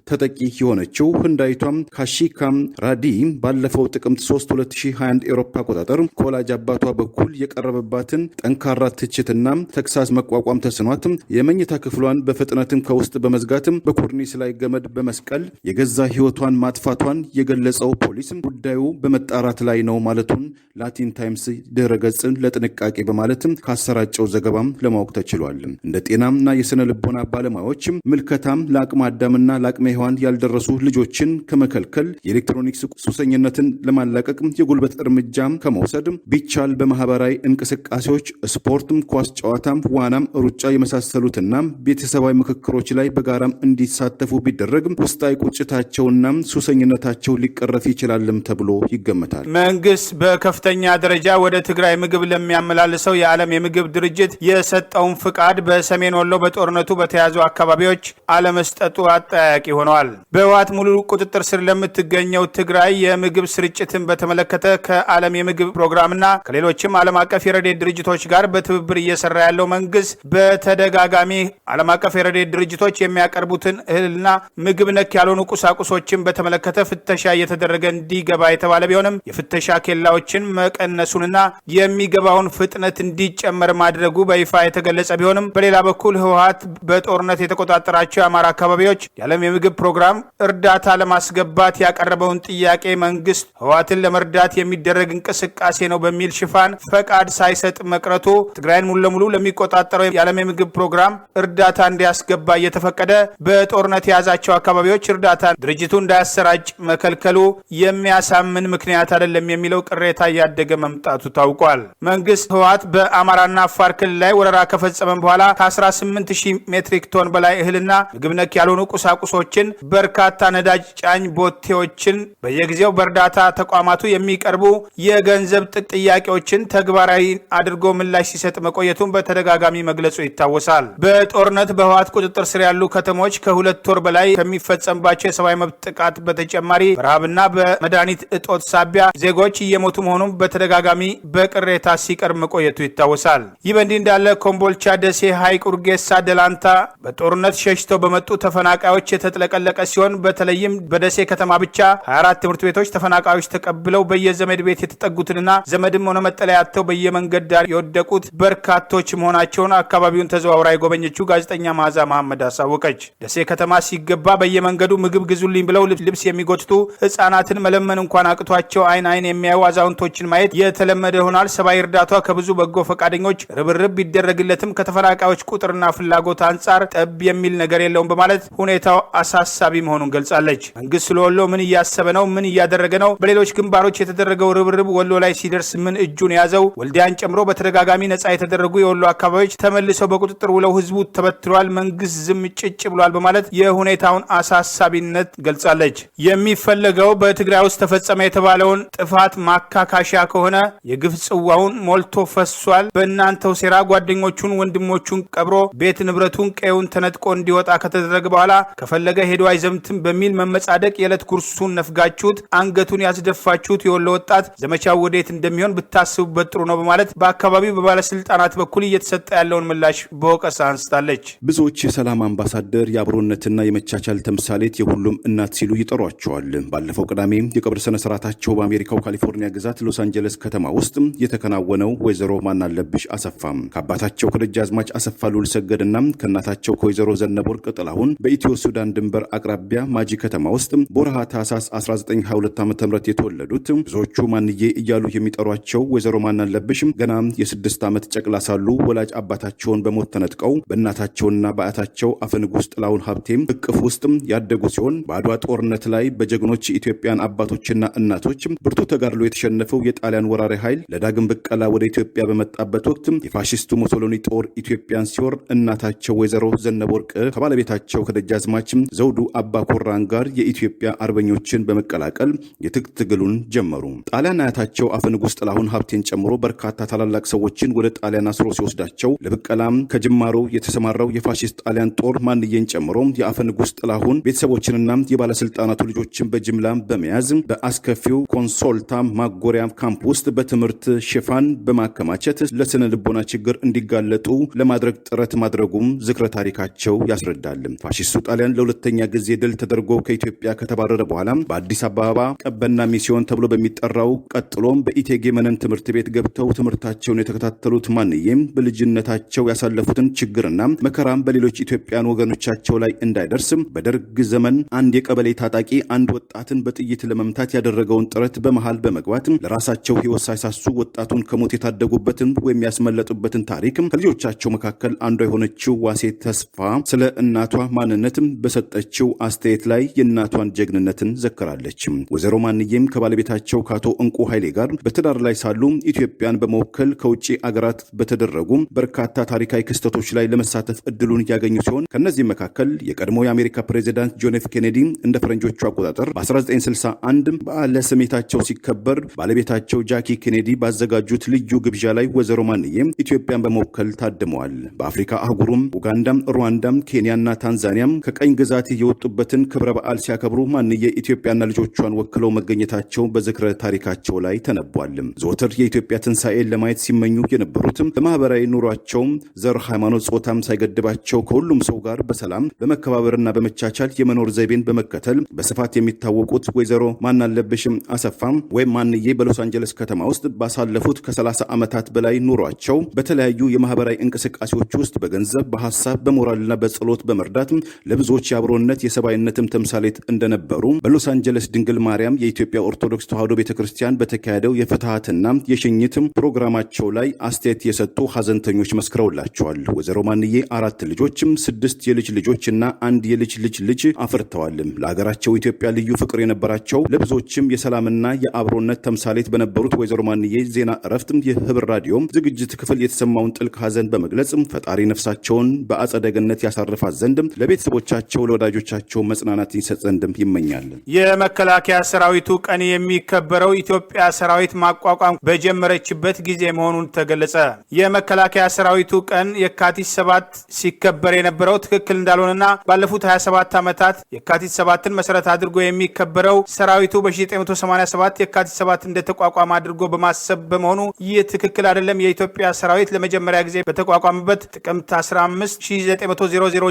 Speaker 2: ተጠቂ የሆነችው ህንዳይቷም ካሺካም ራዲ ባለፈው ጥቅምት 3 2021 ኤሮፓ አቆጣጠር ከወላጅ አባቷ በኩል የቀረበባትን ጠንካራ ትችትና ተክሳስ መቋቋም ተስኗት የመኝታ ክፍሏን በፍጥነትም ከውስጥ በመዝጋትም በኮርኒስ ላይ ገመድ በመስቀል የገዛ ህይወቷን ማጥፋቷን የገለጸው ፖሊስ ጉዳዩ በመጣራት ላይ ነው ማለቱን ላቲን ታይምስ ድረገጽን ለጥንቃቄ በማለትም ካሰራጨው ዘገባም ለማወቅ ተችሏል። እንደ ጤናና የስነ ልቦና ባለሙያዎች ምልከታም ለአቅመ አዳምና ለአቅመ ሔዋን ያልደረሱ ልጆችን ከመከልከል የኤሌክትሮኒክስ ሱሰኝነትን ለማላቀቅ የጉልበት እርምጃም ከመውሰድ ቢቻል በማህበራዊ እንቅስቃሴዎች ስፖርትም፣ ኳስ ጨዋታም፣ ዋናም፣ ሩጫ የመሳሰሉትና ቤተሰባዊ ምክክሮች ላይ በጋራም እንዲሳተፉ ቢደረግ ውስጣዊ ቁጭታቸውና ሱሰኝነታቸው ሊቀረፍ ይችላልም ተብሎ ይገመታል።
Speaker 1: መንግስት በከፍተኛ ደረጃ ወደ ትግራይ ምግብ ለሚያመላልሰው የዓለም የምግብ ድርጅት የሰጠውን ፍቃድ በሰሜን ወሎ በጦርነቱ በተያዙ አካባቢዎች አለመስጠቱ አጠያያቂ ሆነዋል። በህወሓት ሙሉ ቁጥጥር ስር ለምትገኘው ትግራይ የምግብ ስርጭትን በተመለከተ ከዓለም የምግብ ፕሮግራምና ከሌሎችም ዓለም አቀፍ የረድኤት ድርጅቶች ጋር በትብብር እየሰራ ያለው መንግስት በተደጋጋሚ ዓለም አቀፍ የረድኤት ድርጅቶች የሚያቀርቡትን እህልና ምግብ ነክ ያልሆኑ ቁሳቁሶችን በተመለከተ ፍተሻ እየተደረገ እንዲገባ የተባለ ቢሆንም የፍተሻ ኬላዎችን መቀነሱንና የሚገባውን ፍጥነት እንዲጨመር ማድረጉ በይፋ የተገለጸ ቢሆንም በሌላ በኩል ህወሓት በጦርነት የተቆጣጠራቸው የአማራ አካባቢዎች የዓለም የምግብ ፕሮግራም እርዳታ ለማስገባት ያቀረበውን ጥያቄ መንግስት ህወሓትን ለመርዳት የሚደረግ እንቅስቃሴ ነው በሚል ሽፋን ፈቃድ ሳይሰጥ መቅረቱ ትግራይን ሙሉ ለሙሉ ለሚቆጣጠረው የዓለም የምግብ ፕሮግራም እርዳታ እንዲያስገባ እየተፈቀደ እየፈቀደ በጦርነት የያዛቸው አካባቢዎች እርዳታ ድርጅቱ እንዳያሰራጭ መከልከሉ የሚያሳምን ምክንያት አይደለም የሚለው ቅሬታ እያደገ መምጣቱ ታውቋል። መንግስት ህወሓት በአማራና አፋር ክልል ላይ ወረራ ከፈጸመ በኋላ ከ18000 ሜትሪክ ቶን በላይ እህልና ምግብ ነክ ያልሆኑ ቁሳቁሶችን በርካታ ነዳጅ ጫኝ ቦቴዎችን በየጊዜው በእርዳታ ተቋማቱ የሚቀርቡ የገንዘብ ጥያቄዎችን ተግባራዊ አድርጎ ምላሽ ሲሰጥ መቆየቱን በተደጋጋሚ መግለጹ ይታወሳል። በጦርነት በህወሓት ቁጥጥር ስር ያሉ ከተሞች ከ2 ወር በላይ ከሚፈጸምባቸው የሰብአዊ መብት ጥቃት በተጨማሪ በረሃብና በመድኃኒት እጦት ሳቢያ ዜጎች እየሞቱ መሆኑን በተደጋጋሚ በቅሬታ ሲቀርብ መቆየቱ ይታወሳል። ይህ በእንዲህ እንዳለ ኮምቦልቻ፣ ደሴ፣ ሐይቅ፣ ኡርጌሳ፣ ደላንታ በጦርነት ሸሽተው በመጡ ተፈናቃዮች የተጥለቀለቀ ሲሆን በተለይም በደሴ ከተማ ብቻ 24 ትምህርት ቤቶች ተፈናቃዮች ተቀብለው በየዘመድ ቤት የተጠጉትንና ዘመድም ሆነ መጠለያ አጥተው በየመንገድ ዳር የወደቁት በርካቶች መሆናቸውን አካባቢውን ተዘዋውራ የጎበኘችው ጋዜጠኛ መዓዛ መሐመድ አሳወቀች። ደሴ ከተማ ሲገባ በየመንገዱ ምግብ ግዙልኝ ብለው ልብስ የሚጎትቱ ህጻናትን መለመን እንኳን አቅቷቸው አይን የሚያዩ አዛውንቶችን ማየት የተለመደ ሆኗል። ሰብአዊ እርዳታ ከብዙ በጎ ፈቃደኞች ርብርብ ቢደረግለትም ከተፈናቃዮች ቁጥርና ፍላጎት አንጻር ጠብ የሚል ነገር የለውም በማለት ሁኔታው አሳሳቢ መሆኑን ገልጻለች። መንግስት ስለወሎ ምን እያሰበ ነው? ምን እያደረገ ነው? በሌሎች ግንባሮች የተደረገው ርብርብ ወሎ ላይ ሲደርስ ምን እጁን ያዘው? ወልዲያን ጨምሮ በተደጋጋሚ ነጻ የተደረጉ የወሎ አካባቢዎች ተመልሰው በቁጥጥር ውለው ህዝቡ ተበትሏል፣ መንግስት ዝም ጭጭ ብሏል በማለት የሁኔታውን አሳሳቢነት ገልጻለች። የሚፈለገው በትግራይ ውስጥ ተፈጸመ የተባለውን ጥፋት ማካካሻ ከሆነ የግፍ ጽዋውን ሞልቶ ፈሷል። በእናንተው ሴራ ጓደኞቹን ወንድሞቹን ቀብሮ ቤት ንብረቱን ቀዩን ተነጥቆ እንዲወጣ ከተደረገ በኋላ ከፈለገ ሄዶ አይዘምትም በሚል መመጻደቅ የዕለት ጉርሱን ነፍጋችሁት አንገቱን ያስደፋችሁት የወሎ ወጣት ዘመቻው ወዴት እንደሚሆን ብታስቡበት ጥሩ ነው በማለት በአካባቢው በባለስልጣናት በኩል እየተሰጠ ያለውን ምላሽ በወቀሳ አንስታለች።
Speaker 2: ብዙዎች የሰላም አምባሳደር፣ የአብሮነትና የመቻቻል ተምሳሌት፣ የሁሉም እናት ሲሉ ይጠሯቸዋል። ባለፈው ቅዳሜ የቀብር ስነ ስርዓታቸው በአሜሪካው ካሊፎርኒያ ግዛት ሎስ አንጀለስ ከተማ ውስጥ የተከናወነው ወይዘሮ ማናለብሽ አሰፋ ከአባታቸው ከደጃዝማች አሰፋ ሉል ሰገድና ከእናታቸው ከወይዘሮ ዘነበወርቅ ጥላሁን በኢትዮ ሱዳን ድንበር አቅራቢያ ማጂ ከተማ ውስጥ በወርሃ ታህሳስ 1922 ዓ.ም የተወለዱት ብዙዎቹ ማንዬ እያሉ የሚጠሯቸው ወይዘሮ ማናለብሽ ገና የ6 ዓመት ጨቅላ ሳሉ ወላጅ አባታቸውን በሞት ተነጥቀው በእናታቸውና በአያታቸው አፈንጉስ ጥላሁን ሀብቴም እቅፍ ውስጥ ያደጉ ሲሆን በአድዋ ጦርነት ላይ በጀግኖች ኢትዮጵያን አባቶችና እናቶች ብርቱ ተጋድሎ የተሸነፈው የጣሊያን ወራሪ ኃይል ለዳግም ብቀላ ወደ ኢትዮጵያ በመጣበት ወቅት የፋሺስቱ ሙሶሎኒ ጦር ኢትዮጵያን ሲወር እናታቸው ወይዘሮ ዘነበወርቅ ከባለቤታቸው ከደጃዝማች ዘውዱ አባ ኮራን ጋር የኢትዮጵያ አርበኞችን በመቀላቀል የትጥቅ ትግሉን ጀመሩ። ጣሊያን አያታቸው አፈንጉስ ጥላሁን ሀብቴን ጨምሮ በርካታ ታላላቅ ሰዎችን ወደ ጣሊያን አስሮ ሲወስዳቸው ለብቀላም ከጅማሮ የተሰማራው የፋሺስት ጣሊያን ጦር ማንዬን ጨምሮ የአፈንጉስ ጥላሁን ቤተሰቦችንና የባለስልጣናቱ ልጆችን በጅምላ በመያዝ በአስከፊው ኮንሶልታ ማጎሪያ ካምፕ ውስጥ በትምህርት ሽፋን በማከማቸት ለስነ ልቦና ችግር እንዲጋለጡ ለማድረግ ጥረት ማድረጉም ዝክረ ታሪካቸው ያስረዳል። ፋሺስቱ ጣሊያን ለሁለተኛ ጊዜ ድል ተደርጎ ከኢትዮጵያ ከተባረረ በኋላ በአዲስ አበባ ቀበና ሚስዮን ተብሎ በሚጠራው ቀጥሎም በኢቴጌ መነን ትምህርት ቤት ገብተው ትምህርታቸውን የተከታተሉት ማንዬም በልጅነታቸው ያሳለፉትን ችግርና መከራም በሌሎች ኢትዮጵያን ወገኖቻቸው ላይ እንዳይደርስ በደርግ ዘመን አንድ የቀበሌ ታጣቂ አንድ ወጣትን በጥይት ለመምታት ያደረገውን ጥረት በመሃል በመግባት ለራሳቸው ሕይወት ሳይሳሱ ወጣቱን ከሞት የታደጉበትን ወይም ያስመለጡበትን ታሪክ ከልጆቻቸው መካከል አንዷ የሆነችው ዋሴ ተስፋ ስለ እናቷ ማንነትም በሰጠችው አስተያየት ላይ የእናቷን ጀግንነትን ዘክራለች። ወይዘሮ ማንዬም ከባለቤታቸው ከአቶ እንቁ ኃይሌ ጋር በትዳር ላይ ሳሉ ኢትዮጵያን በመወከል ከውጭ አገራት በተደረጉ በርካታ ታሪካዊ ክስተቶች ላይ ለመሳተፍ እድሉን ያገኙ ሲሆን ከነዚህም መካከል የቀድሞ የአሜሪካ ፕሬዚዳንት ጆን ኤፍ ኬኔዲ እንደ ፈረንጆቹ አቆጣጠር በ1961 በዓለ ስሜታቸው ሲከበር ባለቤታቸው ጃኪ ኬኔዲ ባዘጋጁት ልዩ ግብዣ ላይ ወይዘሮ ማንዬም ኢትዮጵያን በመወከል ታድመዋል። በአፍሪካ አህጉሩም ኡጋንዳም፣ ሩዋንዳም፣ ኬንያና ታንዛኒያም ከቀኝ ግዛት የወጡበትን ክብረ በዓል ሲያከብሩ ማንዬ ኢትዮጵያና ልጆቿን ወክለው መገኘታቸው በዝክረ ታሪካቸው ላይ ተነቧል። ዘወትር የኢትዮጵያ ትንሣኤን ለማየት ሲመኙ የነበሩትም በማህበራዊ ኑሯቸውም ዘር፣ ሃይማኖት፣ ጾታም ሳይገድባቸው ከሁሉም ሰው ጋር በሰላም በመከባበርና በመቻቻል የመኖር ዘይቤን በመከተል በስፋት የሚታወቁት ወይዘሮ ማናለብሽም አሰፋም ወይም ማንዬ በሎስ አንጀለስ ከተማ ውስጥ ባሳለፉት ከ30 ዓመታት በላይ ኑሯቸው በተለያዩ የማህበራዊ እንቅስቃሴዎች ውስጥ በገንዘብ፣ በሐሳብ፣ በሞራልና በጸሎት በመርዳት ለብዙዎች የአብሮነት የሰብአዊነትም ተምሳሌት እንደነበሩ በሎስ አንጀለስ ድንግል ማርያም የኢትዮጵያ ኦርቶዶክስ ተዋሕዶ ቤተክርስቲያን በተካሄደው የፍትሐትና የሽኝትም ፕሮግራማቸው ላይ አስተያየት የሰጡ ሀዘንተኞች መስክረውላቸዋል። ወይዘሮ ማንዬ 4 ልጆችም 6 6 የልጅ ልጆችና 1 የልጅ ልጅ አፍርተዋል። ለሀገራቸው ኢትዮጵያ ልዩ ፍቅር የነበራቸው ለብዙዎችም የሰላምና የአብሮነት ተምሳሌት በነበሩት ወይዘሮ ማንዬ ዜና እረፍት የህብር ራዲዮ ዝግጅት ክፍል የተሰማውን ጥልቅ ሐዘን በመግለጽ ፈጣሪ ነፍሳቸውን በአጸደ ገነት ያሳርፋት ዘንድ ለቤተሰቦቻቸው ለወዳጆቻቸው መጽናናት ይሰጥ ዘንድ ይመኛል።
Speaker 1: የመከላከያ ሰራዊቱ ቀን የሚከበረው ኢትዮጵያ ሰራዊት ማቋቋም በጀመረችበት ጊዜ መሆኑን ተገለጸ። የመከላከያ ሰራዊቱ ቀን የካቲት 7 ሲከበር የነበረው ትክክል እንዳልሆነና ባለፉት 27 ዓመታት የካቲት 7ን መሰረት አድርጎ የሚከበረው ሰራዊቱ በ1987 የካቲት 7 እንደተቋቋመ አድርጎ በማሰብ በመሆኑ ይህ ትክክል አይደለም። የኢትዮጵያ ሰራዊት ለመጀመሪያ ጊዜ በተቋቋመበት ጥቅምት 15 1900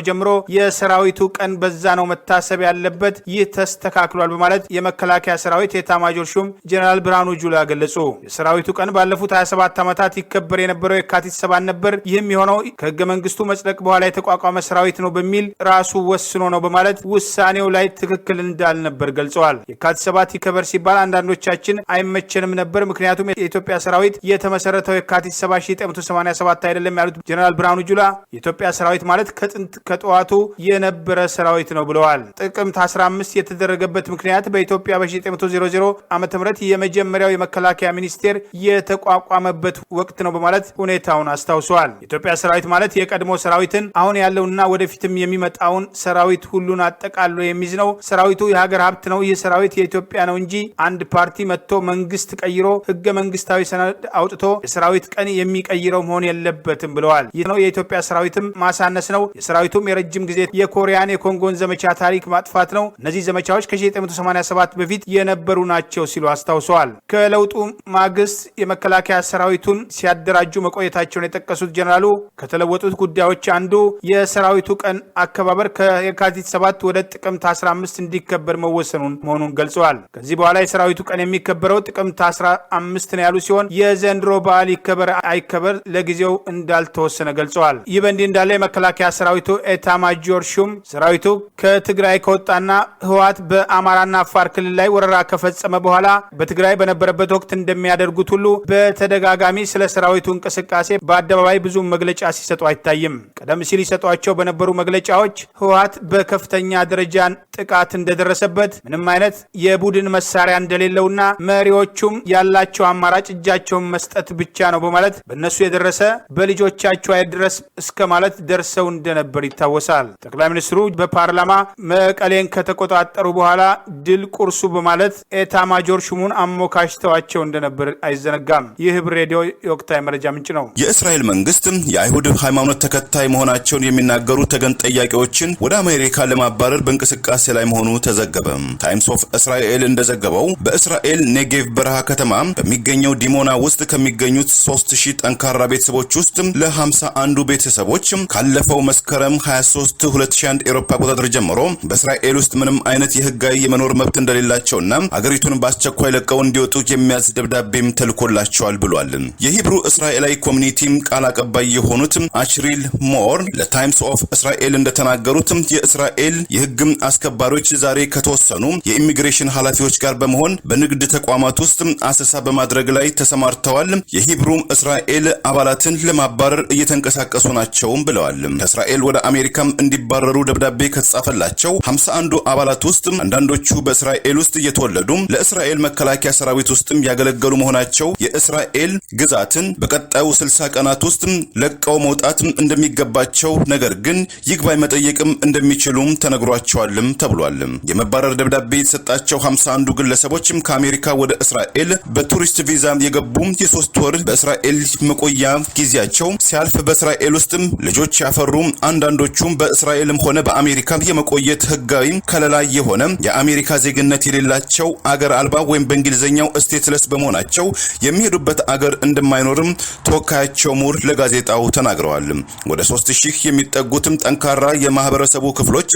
Speaker 1: ጀምሮ የሰራዊቱ ቀን በዛ ነው መታሰብ ያለበት። ይህ ተስተካክሏል በማለት የመከላከያ ሰራዊት የኤታማዦር ሹም ጀነራል ብርሃኑ ጁላ ገለጹ። የሰራዊቱ ቀን ባለፉት 27 ዓመታት ይከበር የነበረው የካቲት 7 ነበር። ይህም የሆነው ከህገ መንግስቱ መጽደቅ በኋላ የተቋቋመ ሰራዊት ነው በሚል ራሱ ወስኖ ነው በማለት ውሳኔው ላይ ትክክል እንዳልነበር ገልጸዋል። የካቲት 7 ይከበር ሲባል አንዳንዶቻችን አይመቸንም ነበር፣ ምክንያቱም የኢትዮጵያ ሰራዊት የተመሰረተው የካቲት 7 1987 አይደለም ያሉት ጀነራል ብርሃኑ ጁላ የኢትዮጵያ ሰራዊት ማለት ከጥንት ከጠዋቱ የነበረ ሰራዊት ነው ብለዋል። ጥቅምት 15 የተደረገበት ምክንያት በኢትዮጵያ በ1900 ዓመተ ምህረት የመጀመሪያው የመከላከያ ሚኒስቴር የተቋቋመበት ወቅት ነው በማለት ሁኔታውን አስታውሰዋል። የኢትዮጵያ ሰራዊት ማለት የቀድሞ ሰራዊትን አሁን ያለውና ወደፊትም የሚመጣውን ሰራዊት ሁሉን አጠቃሎ የሚይዝ ነው። ሰራዊቱ የሀገር ሀብት ነው። ይህ ሰራዊት የኢትዮጵያ ነው እንጂ አንድ ፓርቲ መጥቶ መንግስት ቀይሮ ህገ መንግስታዊ ሰነድ አውጥቶ የሰራዊት ቀን የሚቀይረው መሆን የለበትም ብለዋል። ይህ ነው የኢትዮጵያ ሰራዊትም ማሳነስ ነው። የሰራዊቱም የረጅም ጊዜ የኮሪያን የኮንጎን ዘመቻ ታሪክ ማጥፋት ነው። እነዚህ ዘመቻዎች ከ1987 በፊት የነበሩ ናቸው ሲሉ አስታውሰዋል። ከለውጡ ማግስት የመከላከያ ሰራዊቱን ሲያደራጁ መቆየታቸውን የጠቀሱት ጀነራሉ ከተለወጡት ጉዳዮች አንዱ የሰራዊቱ ቀን አከባበር ከየካቲት 7 ወደ ጥቅምት 15 እንዲከበር መወሰኑን መሆኑን ገልጸዋል። ከዚህ በኋላ የሰራዊቱ ቀን የሚከበረው ጥቅምት 15 ነው ያሉ ሲሆን የዘንድሮ በዓል ይከበር አይከበር ለጊዜው እንዳልተወሰነ ገልጸዋል። ይህ በእንዲህ እንዳለ የመከላከያ ሰራዊቱ ኤታማዦር ሹም ሰራዊቱ ከትግራይ ከወጣና ህወሓት በአማራና አፋር ክልል ላይ ወረራ ከፈጸመ በኋላ በትግራይ በነበረበት ወቅት እንደሚያደርጉት ሁሉ በተደጋጋሚ ስለ ሰራዊቱ እንቅስቃሴ በአደባባይ ብዙ መግለጫ ሲሰጡ አይታይም። ቀደም ሲል ይሰጧቸው በነበሩ መግለጫዎች ህወሓት በከፍተኛ ደረጃ ጥቃት እንደደረሰበት፣ ምንም አይነት የቡድን መሳሪያ እንደሌለውና መሪዎቹም ያላቸው አማራጭ እጃቸውን መስጠት ብቻ ነው በማለት በእነሱ የደረሰ በልጆቻቸው አይድረስ እስከ ማለት ደርሰው እንደነበር ይታወሳል። ጠቅላይ ሚኒስትሩ በፓርላማ መቀሌን ከተቆጣጠሩ በኋላ ድል ቁርሱ በማለት ኤታማዦር ሹሙን አሞካሽተዋቸው እንደነበር አይዘነጋም። ይህ ህብር ሬዲዮ የወቅታዊ መረጃ ምንጭ ነው።
Speaker 8: የእስራኤል መንግስት የአይሁድ ሃይማኖት ተከታይ መሆናቸውን የሚናገሩ ተገን ጠያቂዎችን ወደ አሜሪካ ለማባረር በእንቅስቃሴ ላይ መሆኑ ተዘገበ። ታይምስ ኦፍ እስራኤል እንደዘገበው በእስራኤል ኔጌቭ በረሃ ከተማ በሚገኘው ዲሞና ውስጥ ከሚገኙት 3000 ጠንካራ ቤተሰቦች ውስጥ ለ51 ቤተሰቦች ካለፈው መስከረም 23 2001 ኤሮፓ አቆጣጠር ጀምሮ በእስራኤል ውስጥ ምንም አይነት የህጋዊ የመኖር መብት እንደሌላቸውና አገሪቱን በአስቸኳይ ለቀው እንዲወጡ የሚያዝ ደብዳቤም ተልኮላቸዋል ብሏል። የሂብሩ እስራኤላዊ ኮሚኒቲ ቃል አቀባይ የሆኑት አሽሪል ሞር ለታይምስ ኦፍ እስራኤል እንደተናገሩት የእስራኤል የህግ አስከባሪዎች ዛሬ ከተወሰኑ የኢሚግሬሽን ኃላፊዎች ጋር በመሆን በንግድ ተቋማት ውስጥ አሰሳ በማድረግ ላይ ተሰማርተዋል። የሂብሩ እስራኤል አባላትን ለማባረር እየተንቀሳቀሱ ናቸው ብለዋል። ከእስራኤል ወደ አሜሪካም እንዲባረሩ ደብዳቤ ከተጻፈላቸው 51 አባላት ውስጥ አንዳንዶቹ በእስራኤል ውስጥ እየተወለዱ ለእስራኤል መከላከያ ሰራዊት ውስጥም ያገለገሉ መሆናቸው የእስራኤል ግዛትን በቀጣዩ 60 ቀናት ውስጥ ለቀው መውጣት እንደሚገባቸው ነገር ግን ይግባኝ መጠየቅም እንደሚችሉም ተነግሯቸዋልም ተብሏል። የመባረር ደብዳቤ የተሰጣቸው 51 ግለሰቦችም ከአሜሪካ ወደ እስራኤል በቱሪስት ቪዛ የገቡ የ3 ወር በእስራኤል መቆያ ጊዜያቸው ሲያልፍ በእስራኤል ውስጥም ልጆች ያፈሩ አንዳንዶቹም በእስራኤልም ሆነ በአሜሪካ የመቆየት ህጋዊ ከለላ የሆነ የአሜሪካ ዜግነት የሌላቸው አገር አልባ ወይም በእንግሊዝኛው ስቴትለስ በመሆናቸው የሚሄዱበት አገር እንደማይኖርም ተወካያቸው ሙር ለጋዜጣው ተናግረዋል። ወደ 3000 የሚጠጉትም ጠንካራ የማህበረሰቡ ክፍሎች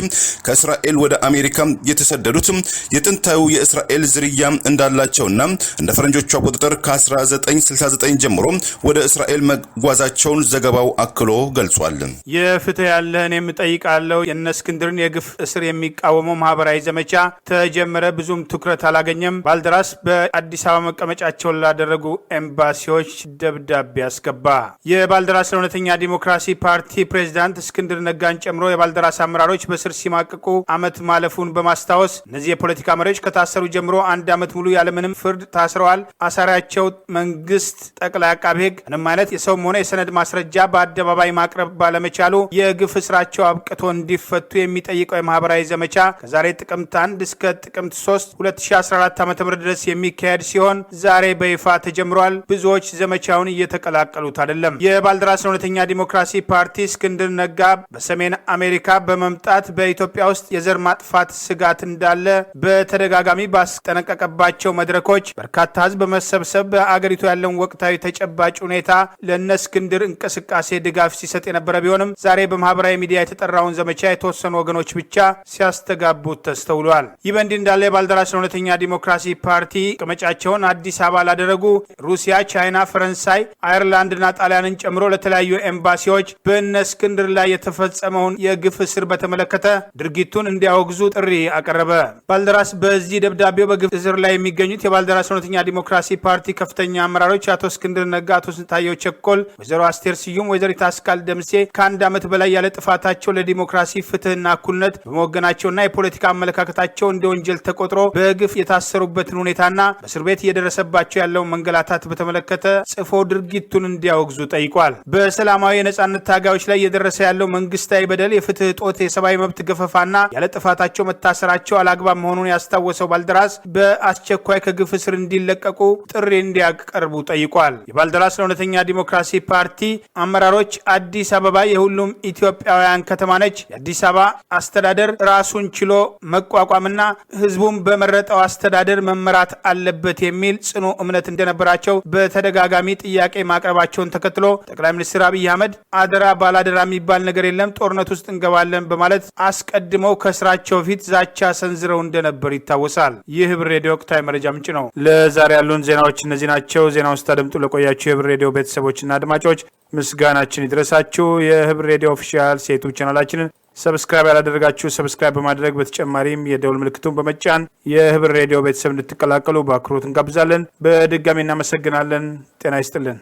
Speaker 8: ከእስራኤል ወደ አሜሪካ የተሰደዱት የጥንታዊ የእስራኤል ዝርያ እንዳላቸውና እንደ ፈረንጆቹ አቆጣጠር ከ1969 ጀምሮ ወደ እስራኤል መጓዛቸውን ዘገባው አክሎ ገልጿል።
Speaker 1: የፍትህ ያለህን የምጠይቃለው የእነ እስክንድርን የግፍ እስር የሚቃወመው ማህበራዊ ዘመቻ ተጀመረ። ብዙም ትኩረት አላገኘም። ባልደራስ በአዲስ አበባ መቀመጫቸውን ላደረጉ ኤምባሲዎች ደብዳቤ አስገባ። የባልደራስ ለእውነተኛ ዲሞክራሲ ፓርቲ ፕሬዝዳንት እስክንድር እስክንድር ነጋን ጨምሮ የባልደራስ አመራሮች በስር ሲማቅቁ ዓመት ማለፉን በማስታወስ እነዚህ የፖለቲካ መሪዎች ከታሰሩ ጀምሮ 1 ዓመት ሙሉ ያለምንም ፍርድ ታስረዋል። አሳሪያቸው መንግስት ጠቅላይ አቃቤ ሕግ ምንም አይነት የሰውም ሆነ የሰነድ ማስረጃ በአደባባይ ማቅረብ ባለመቻሉ የግፍ እስራቸው አብቅቶ እንዲፈቱ የሚጠይቀው የማህበራዊ ዘመቻ ከዛሬ ጥቅምት 1 እስከ ጥቅምት 3 2014 ዓ.ም ድረስ የሚካሄድ ሲሆን ዛሬ በይፋ ተጀምሯል። ብዙዎች ዘመቻውን እየተቀላቀሉት አይደለም። የባልደራስ እውነተኛ ዲሞክራሲ ፓርቲ እስክንድር ነጋ በሰሜን አሜሪካ በመምጣት በኢትዮጵያ ውስጥ የዘር ማጥፋት ስጋት እንዳለ በተደጋጋሚ ባስጠነቀቀባቸው መድረኮች በርካታ ህዝብ በመሰብሰብ በአገሪቱ ያለውን ወቅታዊ ተጨባጭ ሁኔታ ለነ እስክንድር እንቅስቃሴ ድጋፍ ሲሰጥ የነበረ ቢሆንም ዛሬ በማህበራዊ ሚዲያ የተጠራውን ዘመቻ የተወሰኑ ወገኖች ብቻ ሲያስተጋቡት ተስተውሏል። ይህ በእንዲህ እንዳለ የባልደራስ እውነተኛ ዲሞክራሲ ፓርቲ ቅመጫቸውን አዲስ አበባ ላደረጉ ሩሲያ፣ ቻይና፣ ፈረንሳይ፣ አየርላንድና ጣሊያንን ጨምሮ ለተለያዩ ኤምባሲዎች በእነ እስክንድር ላይ የተፈጸመውን የግፍ እስር በተመለከተ ድርጊቱን እንዲያወግዙ ጥሪ አቀረበ። ባልደራስ በዚህ ደብዳቤው በግፍ እስር ላይ የሚገኙት የባልደራስ እውነተኛ ዲሞክራሲ ፓርቲ ከፍተኛ አመራሮች አቶ እስክንድር ነጋ፣ አቶ ስንታየው ቸኮል፣ ወይዘሮ አስቴር ስዩም፣ ወይዘሪት አስካል ደምሴ ከ1 ዓመት በላይ ያለ ጥፋታቸው ለዲሞክራሲ ፍትህና እኩልነት በመወገናቸውና የፖለቲካ አመለካከታቸው እንደ ወንጀል ተቆጥሮ በግፍ የታሰሩበትን ሁኔታና በእስር ቤት እየደረሰባቸው ያለውን መንገላታት በተመለከተ ጽፎ ድርጊቱን እንዲያወግዙ ጠይቋል። በሰላማዊ የነጻነት ታጋዮች ላይ እየደረሰ ያለው መንግስታዊ በደል፣ የፍትህ እጦት፣ የሰብአዊ መብት ገፈፋና ያለ ጥፋታቸው መታሰራቸው አላግባብ መሆኑን ያስታወሰው ባልደራስ በአስቸኳይ ከግፍ እስር እንዲለቀቁ ጥሪ እንዲያቀርቡ ጠይቋል። የባልደራስ ለእውነተኛ ዲሞክራሲ ፓርቲ አመራሮች አዲስ አበባ የሁሉም ኢትዮጵያውያን ከተማ ነች። የአዲስ አበባ አስተዳደር ራሱን ችሎ መቋቋምና ህዝቡን በመረጠው አስተዳደር መመራት አለበት የሚል ጽኑ እምነት እንደነበራቸው በተደጋጋሚ ጥያቄ ማቅረባቸውን ተከትሎ ጠቅላይ ሚኒስትር አብይ አህመድ አደራ ባላደራ የሚባል ነገር የለም፣ ጦርነት ውስጥ እንገባለን በማለት አስቀድመው ከስራቸው ፊት ዛቻ ሰንዝረው እንደነበር ይታወሳል። ይህ ህብር ሬዲዮ ወቅታዊ መረጃ ምንጭ ነው። ለዛሬ ያሉን ዜናዎች እነዚህ ናቸው። ዜናውን ስታደምጡ ለቆያችሁ የህብር ሬዲዮ ቤተሰቦችና አድማጮች ምስጋናችን ይድረሳችሁ። የህብር ሬዲዮ ኦፊሻል ዩቲዩብ ቻናላችንን ሰብስክራይብ ያላደረጋችሁ ሰብስክራይብ በማድረግ በተጨማሪም የደውል ምልክቱን በመጫን የህብር ሬዲዮ ቤተሰብ እንድትቀላቀሉ በአክብሮት እንጋብዛለን። በድጋሚ እናመሰግናለን። ጤና ይስጥልን።